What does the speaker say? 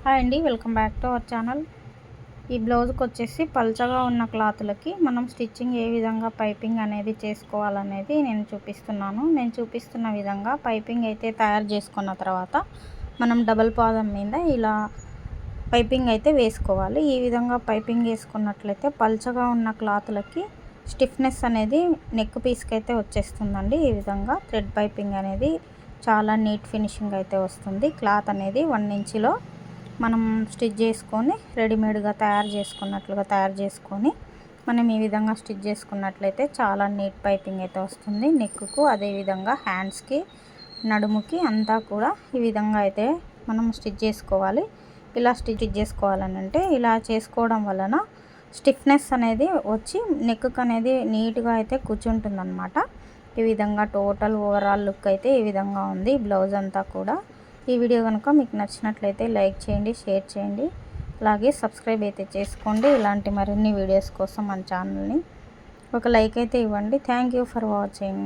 Hi అండి, welcome back to our channel. ఈ బ్లౌజ్కి వచ్చేసి పల్చగా ఉన్న క్లాత్లకి మనం స్టిచ్చింగ్ ఏ విధంగా పైపింగ్ అనేది చేసుకోవాలనేది నేను చూపిస్తున్న విధంగా పైపింగ్ అయితే తయారు చేసుకున్న తర్వాత మనం డబల్ పాదం మీద ఇలా పైపింగ్ అయితే వేసుకోవాలి. ఈ విధంగా పైపింగ్ వేసుకున్నట్లయితే పల్చగా ఉన్న క్లాత్లకి స్టిఫ్నెస్ అనేది నెక్ పీస్కి అయితే వచ్చేస్తుందండి. ఈ విధంగా థ్రెడ్ పైపింగ్ అనేది చాలా నీట్ ఫినిషింగ్ అయితే వస్తుంది. క్లాత్ అనేది 1 ఇంచులో మనం స్టిచ్ చేసుకొని రెడీమేడ్గా తయారు చేసుకొని మనం ఈ విధంగా స్టిచ్ చేసుకున్నట్లయితే చాలా నీట్ పైపింగ్ అయితే వస్తుంది. నెక్కు అదేవిధంగా హ్యాండ్స్కి, నడుముకి అంతా కూడా ఈ విధంగా అయితే మనం స్టిచ్ చేసుకోవాలి. ఇలా స్టిచ్ చేసుకోవాలని అంటే ఇలా చేసుకోవడం వలన స్టిఫ్నెస్ అనేది వచ్చి నెక్కు అనేది నీట్గా అయితే కూర్చుంటుందన్నమాట. ఈ విధంగా టోటల్ ఓవరాల్ లుక్ అయితే ఈ విధంగా ఉంది బ్లౌజ్ అంతా కూడా. ఈ వీడియో కనుక మీకు నచ్చినట్లయితే లైక్ చేయండి, షేర్ చేయండి, అలాగే సబ్స్క్రైబ్ అయితే చేసుకోండి. ఇలాంటి మరిన్ని వీడియోస్ కోసం మన ఛానల్ని ఒక లైక్ అయితే ఇవ్వండి. Thank you for watching.